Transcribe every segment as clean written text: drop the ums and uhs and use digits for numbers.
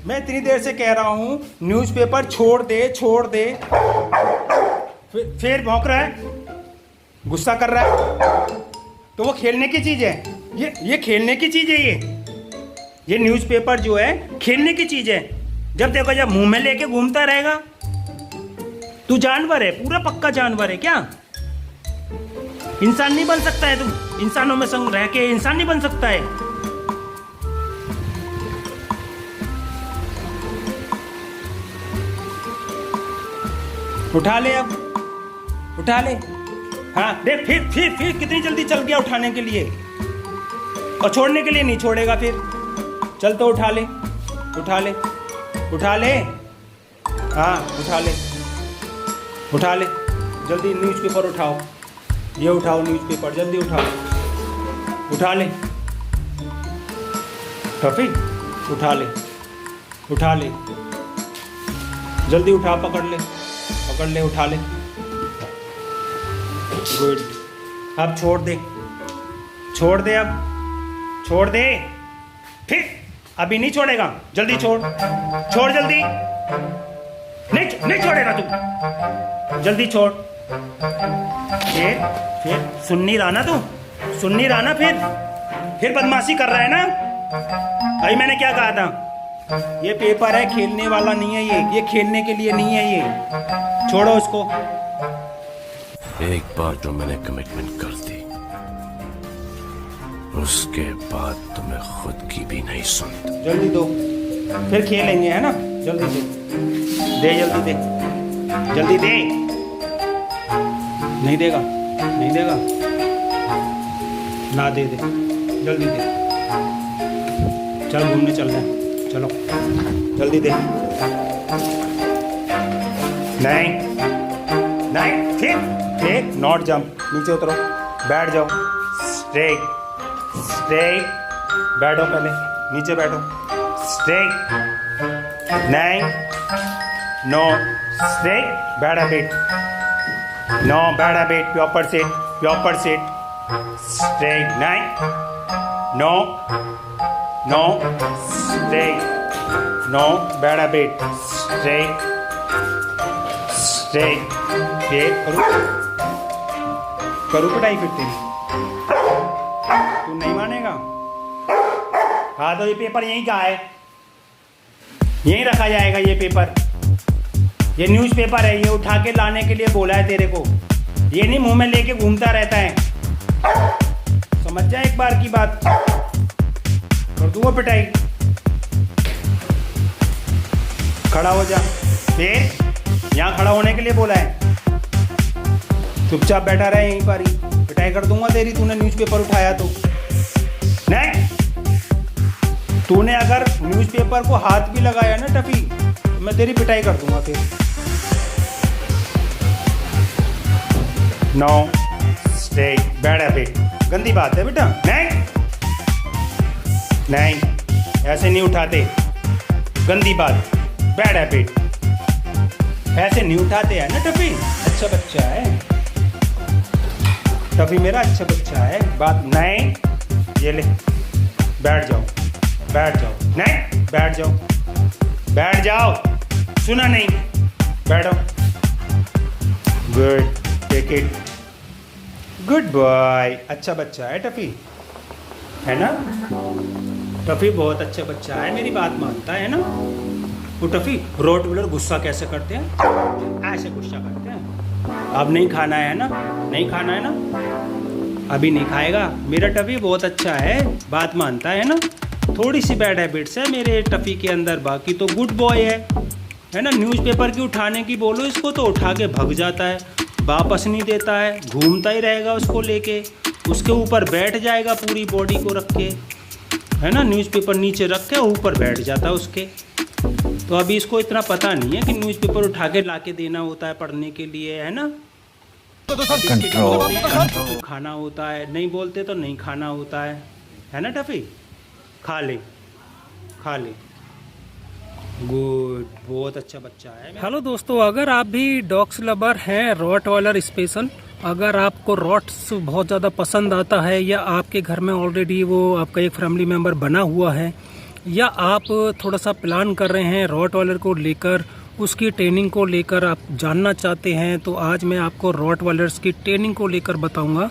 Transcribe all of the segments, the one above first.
मैं इतनी देर से कह रहा हूँ न्यूज़पेपर छोड़ दे छोड़ दे, फिर भौंक रहा है, गुस्सा कर रहा है। तो वो खेलने की चीज़ है, ये खेलने की चीज़ है। ये न्यूज़पेपर जो है खेलने की चीज़ है। जब देखो जब मुंह में लेके घूमता रहेगा। तू जानवर है, पूरा पक्का जानवर है क्या? इंसान नहीं बन सकता है तू? इंसानों में संग रह के इंसान नहीं बन सकता है? उठा ले, अब उठा ले। हाँ देख, फिर कितनी जल्दी चल गया उठाने के लिए, और छोड़ने के लिए नहीं छोड़ेगा फिर। चल तो उठा ले, उठा ले, उठा ले। हाँ उठा ले, उठा ले जल्दी। न्यूज़पेपर उठाओ, ये उठाओ न्यूज़पेपर, जल्दी उठाओ, उठा ले। टफी उठा ले, उठा ले जल्दी, उठा, पकड़ ले, पकड़ ले, उठा ले। गुड। अब छोड़ दे, छोड़ दे, अब छोड़ दे। फिर अभी नहीं छोड़ेगा, जल्दी छोड़, छोड़ जल्दी। नहीं छोड़ेगा तू, जल्दी छोड़। फिर सुन नहीं रहा ना तू, सुन नहीं रहा ना? फिर बदमाशी कर रहा है ना? अभी मैंने क्या कहा था? ये पेपर है, खेलने वाला नहीं है ये खेलने के लिए नहीं है ये। छोड़ो उसको। एक बार जो मैंने कमिटमेंट कर दी, उसके बाद तो मैं खुद की भी नहीं सुनता। जल्दी दो, फिर खेलेंगे, है ना? जल्दी दे, जल्दी दे, जल्दी दे। नहीं देगा, नहीं देगा ना, दे, जल्दी दे। चल घूमने चल रहे हैं, चलो जल्दी दे। नहीं, फिर नॉट जंप, नीचे उतरो, बैठ जाओ, स्ट्रेट, बैठो, पहले नीचे बैठो, स्ट्रेट, नहीं, no, straight, bad habit, no, bad habit, proper seat, straight, नहीं, no, straight, no, bad habit, straight, ये करूँ पिटाई फिर तेरी? तू नहीं मानेगा? हाँ तो ये पेपर यहीं का है, यहीं रखा जाएगा ये पेपर। ये न्यूज़पेपर है, ये उठा के लाने के लिए बोला है तेरे को। ये नहीं मुंह में लेके घूमता रहता है, समझ जा एक बार की बात। और तू वो पिटाई, खड़ा हो जा। फिर यहाँ खड़ा होने के लिए बोला है, चुपचाप बैठा रहे यहीं पर ही, पिटाई कर दूंगा तेरी। तूने न्यूज़पेपर उठाया तो नहीं, तूने अगर न्यूज़पेपर को हाथ भी लगाया ना टफी, तो मैं तेरी पिटाई कर दूंगा फिर। नो, स्टे, बैड हैबिट, गंदी बात है बेटा। नहीं, ऐसे नहीं उठाते, गंदी बात, बैड हैबिट। ऐसे नहीं उठाते हैं ना टफी, अच्छा बच्चा है टफी, मेरा अच्छा बच्चा है। बात नहीं, ये ले, बैठ जाओ, नहीं, बैठ जाओ, सुना नहीं, बैठो। Good, take it, good boy, अच्छा बच्चा है टफी, है ना? टफी बहुत अच्छा बच्चा है, मेरी बात मानता है ना? वो टफी रोटविलर गुस्सा कैसे करते हैं? ऐसे गुस्सा करते हैं। अब नहीं खाना है ना? नहीं खाना है ना? अभी नहीं खाएगा। मेरा टफी बहुत अच्छा है, बात मानता है ना? थोड़ी सी बैड हैबिट्स है मेरे टफी के अंदर, बाकी तो गुड बॉय है ना? न्यूज़पेपर की उठाने की बोलो इसको तो उठा के भग जाता है, वापस नहीं देता है, घूमता ही रहेगा उसको लेके, उसके ऊपर बैठ जाएगा पूरी बॉडी को रख के, है ना? न्यूज़पेपर नीचे रख के ऊपर बैठ जाता है उसके। तो अभी इसको इतना पता नहीं है कि न्यूज़पेपर उठा के ला के देना होता है पढ़ने के लिए, है ना? कंट्रोल खाना होता है, नहीं बोलते तो नहीं खाना होता है ना टफी? खा ले, गुड, बहुत अच्छा बच्चा है। हेलो दोस्तों, अगर आप भी डॉग्स लवर हैं, रॉटवाइलर स्पेशल, अगर आपको रॉट्स बहुत ज़्यादा पसंद आता है या आपके घर में ऑलरेडी वो आपका एक फैमिली मेम्बर बना हुआ है या आप थोड़ा सा प्लान कर रहे हैं रॉट वालर को लेकर, उसकी ट्रेनिंग को लेकर आप जानना चाहते हैं, तो आज मैं आपको रॉट वालर्स की ट्रेनिंग को लेकर बताऊंगा।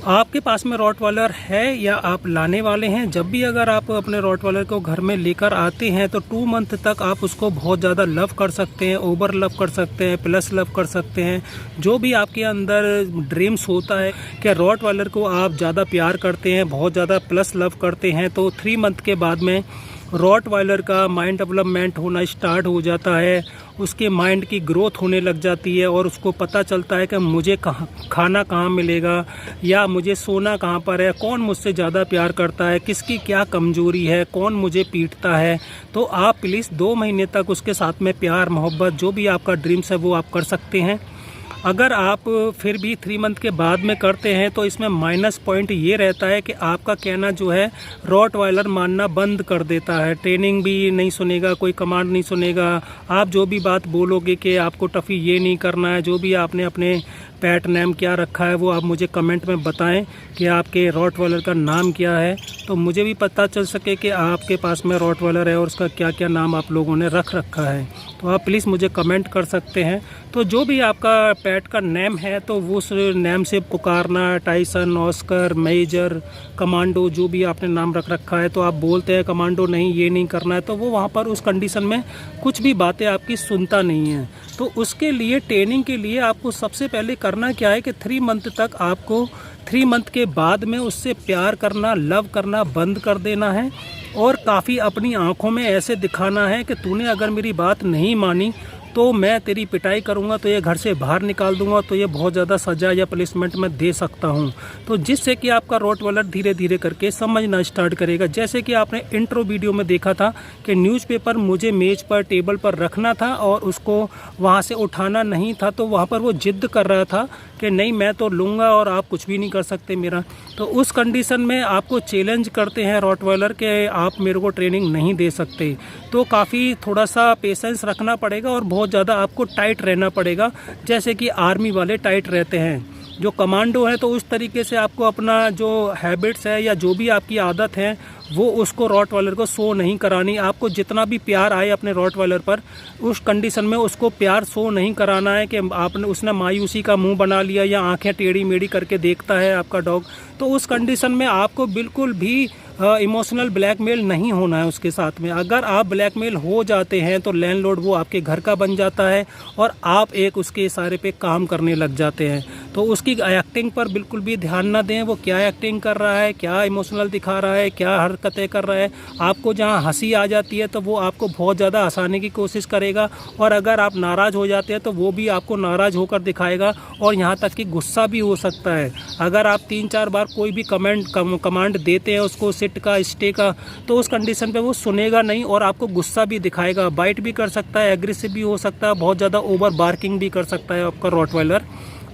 आपके पास में रॉट वालर है या आप लाने वाले हैं, जब भी अगर आप अपने रॉट वालर को घर में लेकर आते हैं तो 2 मंथ तक आप उसको बहुत ज़्यादा लव कर सकते हैं, ओवर लव कर सकते हैं, प्लस लव कर सकते हैं। जो भी आपके अंदर ड्रीम्स होता है कि रॉट वालर को आप ज़्यादा प्यार करते हैं, बहुत ज़्यादा प्लस लव करते हैं, तो 3 मंथ के बाद में रॉट वाइलर का माइंड डेवलपमेंट होना स्टार्ट हो जाता है, उसके माइंड की ग्रोथ होने लग जाती है और उसको पता चलता है कि मुझे खाना कहाँ मिलेगा या मुझे सोना कहाँ पर है, कौन मुझसे ज़्यादा प्यार करता है, किसकी क्या कमज़ोरी है, कौन मुझे पीटता है। तो आप प्लीज़ 2 महीने तक उसके साथ में प्यार मोहब्बत जो भी आपका ड्रीम्स है वो आप कर सकते हैं। अगर आप फिर भी 3 मंथ के बाद में करते हैं तो इसमें माइनस पॉइंट ये रहता है कि आपका कहना जो है रॉट वाइलर मानना बंद कर देता है, ट्रेनिंग भी नहीं सुनेगा, कोई कमांड नहीं सुनेगा। आप जो भी बात बोलोगे कि आपको टफ़ी ये नहीं करना है, जो भी आपने अपने पेट नेम क्या रखा है वो आप मुझे कमेंट में बताएं कि आपके रॉट वाइलर का नाम क्या है, तो मुझे भी पता चल सके कि आपके पास में रॉट वाइलर है और उसका क्या क्या नाम आप लोगों ने रख रखा है। तो आप प्लीज़ मुझे कमेंट कर सकते हैं। तो जो भी आपका पेट का नेम है तो वो उस नेम से पुकारना, टाइसन, ऑस्कर, मेजर, कमांडो, जो भी आपने नाम रख रखा है, तो आप बोलते हैं कमांडो नहीं ये नहीं करना है, तो वो वहाँ पर उस कंडीशन में कुछ भी बातें आपकी सुनता नहीं है। तो उसके लिए ट्रेनिंग के लिए आपको सबसे पहले करना क्या है कि 3 मंथ तक आपको 3 मंथ के बाद में उससे प्यार करना, लव करना बंद कर देना है और काफ़ी अपनी आंखों में ऐसे दिखाना है कि तूने अगर मेरी बात नहीं मानी तो मैं तेरी पिटाई करूंगा, तो ये घर से बाहर निकाल दूंगा, तो ये बहुत ज़्यादा सज़ा या पनिशमेंट मैं दे सकता हूं। तो जिससे कि आपका रॉट वाइलर धीरे धीरे करके समझना स्टार्ट करेगा। जैसे कि आपने इंट्रो वीडियो में देखा था कि न्यूज़पेपर मुझे मेज़ पर टेबल पर रखना था और उसको वहां से उठाना नहीं था, तो वहाँ पर वो जिद कर रहा था कि नहीं मैं तो लूँगा और आप कुछ भी नहीं कर सकते मेरा। तो उस कंडीशन में आपको चैलेंज करते हैं रॉट वाइलर कि आप मेरे को ट्रेनिंग नहीं दे सकते, तो काफ़ी थोड़ा सा पेशेंस रखना पड़ेगा और बहुत ज़्यादा आपको टाइट रहना पड़ेगा, जैसे कि आर्मी वाले टाइट रहते हैं। जो कमांडो है तो उस तरीके से आपको अपना जो हैबिट्स है या जो भी आपकी आदत है वो उसको रॉट वाइलर को शो नहीं करानी। आपको जितना भी प्यार आए अपने रॉट वाइलर पर, उस कंडीशन में उसको प्यार शो नहीं कराना है कि आपने उसने मायूसी का मुंह बना लिया या आंखें टेढ़ी मेढ़ी करके देखता है आपका डॉग, तो उस कंडीशन में आपको बिल्कुल भी इमोशनल ब्लैकमेल नहीं होना है उसके साथ में। अगर आप ब्लैकमेल हो जाते हैं तो लैंडलॉर्ड वो आपके घर का बन जाता है और आप एक उसके इशारे पे काम करने लग जाते हैं। तो उसकी एक्टिंग पर बिल्कुल भी ध्यान ना दें, वो क्या एक्टिंग कर रहा है, क्या इमोशनल दिखा रहा है, क्या हरकतें कर रहा है। आपको जहाँ हंसी आ जाती है तो वो आपको बहुत ज़्यादा हंसाने की कोशिश करेगा, और अगर आप नाराज़ हो जाते हैं तो वो भी आपको नाराज़ होकर दिखाएगा, और यहाँ तक कि गुस्सा भी हो सकता है। अगर आप 3-4 बार कोई भी कमांड देते हैं उसको सिट का, स्टे का, तो उस कंडीशन पे वो सुनेगा नहीं और आपको गुस्सा भी दिखाएगा, बाइट भी कर सकता है, एग्रेसिव भी हो सकता है, बहुत ज़्यादा ओवर बार्किंग भी कर सकता है आपका रॉट वाइलर।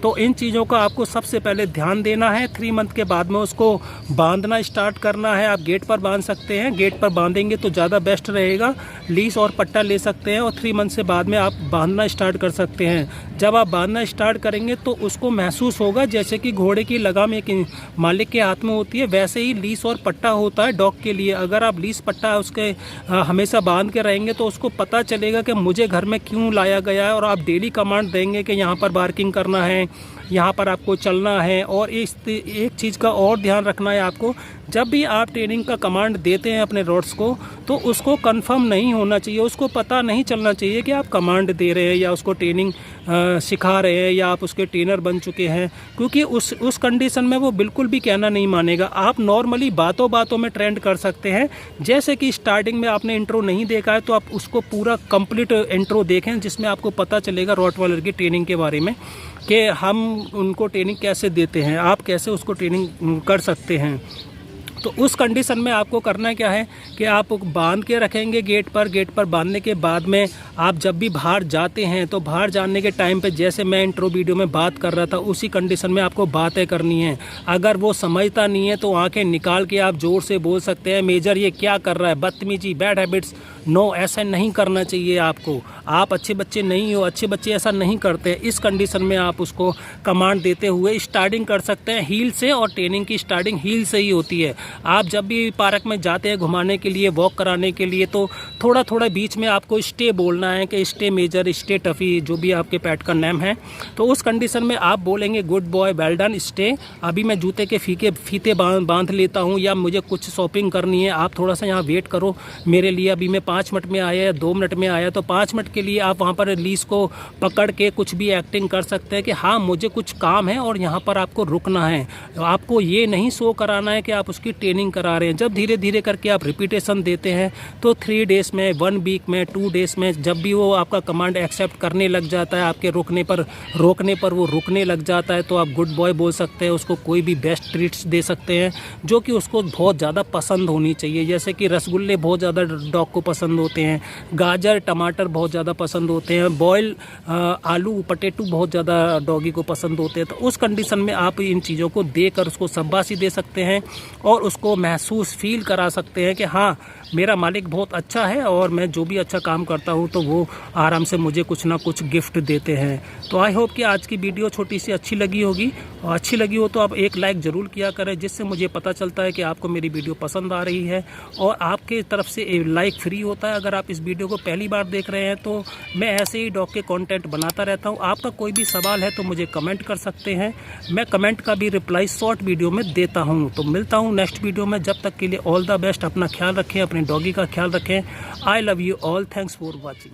तो इन चीज़ों का आपको सबसे पहले ध्यान देना है। 3 मंथ के बाद में उसको बांधना स्टार्ट करना है। आप गेट पर बांध सकते हैं, गेट पर बांधेंगे तो ज़्यादा बेस्ट रहेगा। लीस और पट्टा ले सकते हैं और 3 मंथ से बाद में आप बांधना स्टार्ट कर सकते हैं। जब आप बांधना स्टार्ट करेंगे तो उसको महसूस होगा जैसे कि घोड़े की लगाम एक मालिक के हाथ में होती है, वैसे ही लीस और पट्टा होता है डॉग के लिए। अगर आप लीस पट्टा उसके हमेशा बांध के रहेंगे तो उसको पता चलेगा कि मुझे घर में क्यों लाया गया है, और आप डेली कमांड देंगे कि यहाँ पर बार्किंग करना है, यहाँ पर आपको चलना है। और एक चीज़ का और ध्यान रखना है आपको, जब भी आप ट्रेनिंग का कमांड देते हैं अपने रॉट्स को तो उसको कंफर्म नहीं होना चाहिए, उसको पता नहीं चलना चाहिए कि आप कमांड दे रहे हैं या उसको ट्रेनिंग सिखा रहे हैं या आप उसके ट्रेनर बन चुके हैं, क्योंकि उस कंडीशन में वो बिल्कुल भी कहना नहीं मानेगा। आप नॉर्मली बातों बातों में ट्रेंड कर सकते हैं। जैसे कि स्टार्टिंग में आपने इंट्रो नहीं देखा है तो आप उसको पूरा कंप्लीट इंट्रो देखें, जिसमें आपको पता चलेगा रॉट वाइलर की ट्रेनिंग के बारे में कि हम उनको ट्रेनिंग कैसे देते हैं, आप कैसे उसको ट्रेनिंग कर सकते हैं। तो उस कंडीशन में आपको करना क्या है कि आप बांध के रखेंगे गेट पर बांधने के बाद में आप जब भी बाहर जाते हैं तो बाहर जाने के टाइम पे जैसे मैं इंट्रो वीडियो में बात कर रहा था उसी कंडीशन में आपको बातें करनी है। अगर वो समझता नहीं है तो आंखें निकाल के आप ज़ोर से बोल सकते हैं, मेजर ये क्या कर रहा है, बदतमीजी, बैड हैबिट्स, नो, ऐसा नहीं करना चाहिए आपको। आप अच्छे बच्चे नहीं हो, अच्छे बच्चे ऐसा नहीं करते हैं। इस कंडीशन में आप उसको कमांड देते हुए स्टार्टिंग कर सकते हैं हील से, और ट्रेनिंग की स्टार्टिंग हील से ही होती है। आप जब भी पार्क में जाते हैं घुमाने के लिए, वॉक कराने के लिए, तो थोड़ा थोड़ा बीच में आपको स्टे बोलना है कि स्टे मेजर, स्टे टफ़ी, जो भी आपके पेट का नेम है। तो उस कंडीशन में आप बोलेंगे good boy, well done, stay, अभी मैं जूते के फीते बांध लेता हूँ, या मुझे कुछ शॉपिंग करनी है, आप थोड़ा सा यहाँ वेट करो मेरे लिए। अभी मैं 5 मिनट में आया या 2 मिनट में आया, तो 5 मिनट के लिए आप वहाँ पर लीज को पकड़ के कुछ भी एक्टिंग कर सकते हैं कि हाँ मुझे कुछ काम है और यहाँ पर आपको रुकना है। आपको ये नहीं शो कराना है कि आप उसकी ट्रेनिंग करा रहे हैं। जब धीरे धीरे करके आप रिपीटेशन देते हैं तो 3 डेज़ में, 1 वीक में, 2 डेज़ में, जब भी वो आपका कमांड एक्सेप्ट करने लग जाता है, आपके रोकने पर वो रुकने लग जाता है, तो आप गुड बॉय बोल सकते हैं। उसको कोई भी बेस्ट ट्रीट्स दे सकते हैं जो कि उसको बहुत ज़्यादा पसंद होनी चाहिए। जैसे कि रसगुल्ले बहुत ज़्यादा डॉग को पसंद होते हैं, गाजर टमाटर बहुत ज़्यादा पसंद होते हैं, बॉयल आलू पटेटो बहुत ज़्यादा डॉगी को पसंद होते हैं। तो उस कंडीशन में आप इन चीज़ों को देकर उसको शाबाशी दे सकते हैं और उसको महसूस फील करा सकते हैं कि हाँ मेरा मालिक बहुत अच्छा है और मैं जो भी अच्छा काम करता हूँ तो वो आराम से मुझे कुछ ना कुछ गिफ्ट देते हैं। तो आई होप कि आज की वीडियो छोटी सी अच्छी लगी होगी, और अच्छी लगी हो तो आप एक लाइक ज़रूर किया करें, जिससे मुझे पता चलता है कि आपको मेरी वीडियो पसंद आ रही है। और आपके तरफ से एक लाइक फ्री होता है। अगर आप इस वीडियो को पहली बार देख रहे हैं तो मैं ऐसे ही डॉग के कंटेंट बनाता रहता हूँ। आपका कोई भी सवाल है तो मुझे कमेंट कर सकते हैं, मैं कमेंट का भी रिप्लाई शॉर्ट वीडियो में देता हूँ। तो मिलता हूँ नेक्स्ट वीडियो में, जब तक के लिए ऑल द बेस्ट। अपना ख्याल रखें, अपने डॉगी का ख्याल रखें। I love you all, thanks for watching.